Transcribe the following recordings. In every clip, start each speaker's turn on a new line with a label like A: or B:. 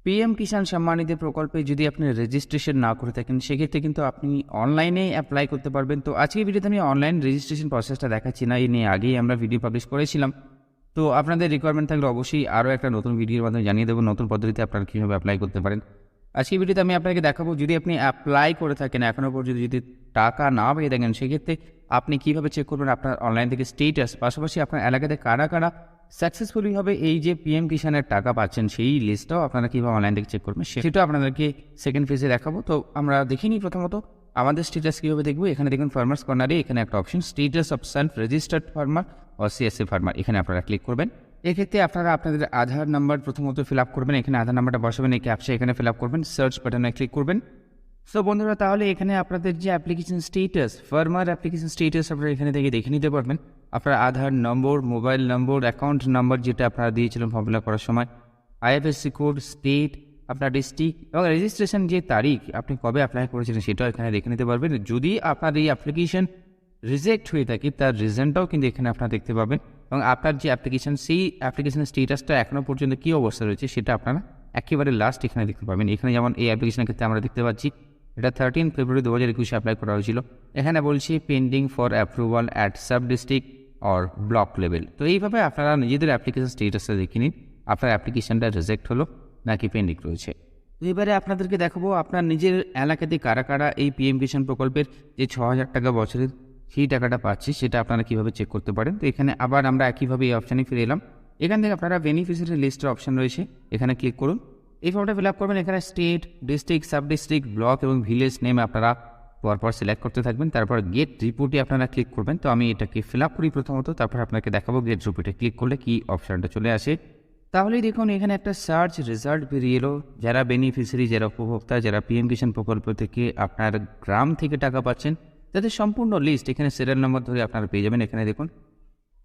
A: PM Kisan Samman Nidhi প্রকল্পে যদি আপনি রেজিস্ট্রেশন না করে থাকেন সেক্ষেত্রে কিন্তু আপনি অনলাইনে অ্যাপ্লাই করতে পারবেন। তো আজকের ভিডিওতে আমি অনলাইন রেজিস্ট্রেশন প্রসেসটা দেখাচ্ছি না, এই নিয়ে আগেই আমরা ভিডিও পাবলিশ করেছিলাম। তো আপনাদের রিকোয়ারমেন্ট থাকলে অবশ্যই আরও একটা নতুন ভিডিওর মাধ্যমে জানিয়ে দেবো নতুন পদ্ধতিতে আপনারা কীভাবে অ্যাপ্লাই করতে পারেন। আজকের ভিডিওতে আমি আপনাকে দেখাবো যদি আপনি অ্যাপ্লাই করে থাকেন এখনও পর্যন্ত যদি টাকা না পেয়ে থাকেন সেক্ষেত্রে আপনি কীভাবে চেক করবেন আপনার অনলাইন থেকে স্টেটাস, পাশাপাশি আপনার এলাকাতে কারা কারা সাকসেসফুলি হবে এই যে পিএম কিষাণের টাকা পাচ্ছেন সেই লিস্টটাও আপনারা কীভাবে অনলাইন থেকে চেক করবেন সেটাও আপনাদেরকে সেকেন্ড ফেজে দেখাবো। তো আমরা দেখিনি প্রথমত আমাদের স্টেটাস কীভাবে দেখবো। এখানে দেখুন ফার্মার্স কর্নারে এখানে একটা option status of self registered farmer ও সিএসএ ফার্মার, এখানে আপনারা ক্লিক করবেন। এক্ষেত্রে আপনারা আপনাদের আধার নাম্বার প্রথমত ফিল আপ করবেন, এখানে আধার নাম্বারটা বসাবেন, এই ক্যাপচা এখানে ফিল আপ করবেন, সার্চ বাটনে ক্লিক করবেন। সো বন্ধুরা, তাহলে এখানে আপনাদের যে application status, farmer application status আপনারা এখানে থেকে দেখে নিতে পারবেন। আপনার Aadhaar number, mobile number, account number যেটা আপনারা দিয়েছিলেন ফর্ম ফিল আপ করার সময়, আইএফএসসি কোড, স্টেট, আপনার ডিস্ট্রিক্ট এবং রেজিস্ট্রেশন যে তারিখ আপনি কবে অ্যাপ্লাই করেছিলেন সেটাও এখানে দেখে নিতে পারবেন। যদি আপনার এই অ্যাপ্লিকেশন রিজেক্ট হয়ে থাকে তার রিজনটাও কিন্তু এখানে আপনারা দেখতে পাবেন, এবং আপনার যে অ্যাপ্লিকেশন সেই অ্যাপ্লিকেশনের স্টেটাসটা এখনও পর্যন্ত কী অবস্থা রয়েছে সেটা আপনারা একেবারে লাস্ট এখানে দেখতে পাবেন। এখানে যেমন এই অ্যাপ্লিকেশনের ক্ষেত্রে আমরা দেখতে পাচ্ছি এটা 13 ফেব্রুয়ারি 2021 অ্যাপ্লাই করা হয়েছিল। এখানে বলছি pending for approval at sub district or block level. তো এইভাবে আপনারা নিজেদের অ্যাপ্লিকেশন স্টেটাসটা দেখে নিন আপনার অ্যাপ্লিকেশনটা রিজেক্ট হলো নাকি পেন্ডিং রয়েছে। তো এবারে আপনাদেরকে দেখাবো আপনার নিজের এলাকাতে কারা কারা এই পিএম কিষাণ প্রকল্পের যে 6,000 টাকা বছরের সেই টাকাটা পাচ্ছি সেটা আপনারা কীভাবে চেক করতে পারেন। তো এখানে আবার আমরা একইভাবে এই অপশানে ফিরে এলাম। এখান থেকে আপনারা বেনিফিশিয়ারি লিস্টের অপশান রয়েছে, এখানে ক্লিক করুন। এই ফর্মটা ফিল আপ করবেন, এখানে state, district, sub district, block এবং ভিলেজ নেম আপনারা পরপর সিলেক্ট করতে থাকবেন। তারপর গেট রিপোর্টে আপনারা ক্লিক করবেন। তো আমি এটাকে ফিল আপ করি প্রথমত, তারপর আপনাকে দেখাবো গেট রিপোর্টে ক্লিক করলে কি অপশানটা চলে আসে। তাহলেই দেখুন এখানে একটা সার্চ রেজাল্ট বেরিয়ে এলো। যারা বেনিফিশিয়ারি, যারা উপভোক্তা, যারা পিএম কিষাণ প্রকল্প থেকে আপনার গ্রাম থেকে টাকা পাচ্ছেন তাদের সম্পূর্ণ লিস্ট এখানে সিরিয়াল নম্বর ধরে আপনারা পেয়ে যাবেন। এখানে দেখুন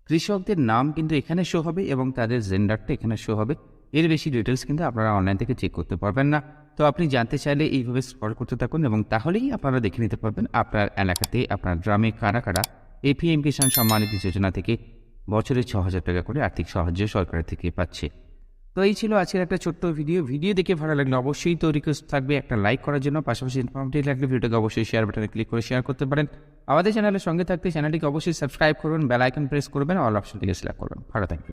A: কৃষকদের নাম কিন্তু এখানে শো হবে এবং তাদের জেন্ডারটা এখানে শো হবে। এর বেশি ডিটেলস কিন্তু আপনারা অনলাইন থেকে চেক করতে পারবেন না। তো আপনি জানতে চাইলে এইভাবে স্ক্রল করতে থাকুন এবং তাহলেই আপনারা দেখে নিতে পারবেন আপনার এলাকাতে, আপনার গ্রামে কারা কারা এই পিএম কিষাণ সম্মান নিধি যোজনা থেকে বছরে 6,000 টাকা করে আর্থিক সাহায্য সরকারের থেকে পাচ্ছে। তো এই ছিল আজকের একটা ছোট্ট ভিডিও দেখে ভালো লাগলে অবশ্যই তো রিকোয়েস্ট থাকবে একটা লাইক করার জন্য, পাশাপাশি ইনফরমেটিভ লাগলে ভিডিওটাকে অবশ্যই শেয়ার বাটনে ক্লিক করে শেয়ার করতে পারেন। আমাদের চ্যানেলের সঙ্গে থাকতে চ্যানেলটিকে অবশ্যই সাবস্ক্রাইব করবেন, বেল আইকন প্রেস করবেন, অল অপশনটিকে সিলেক্ট করবেন। ভালো থাকবেন।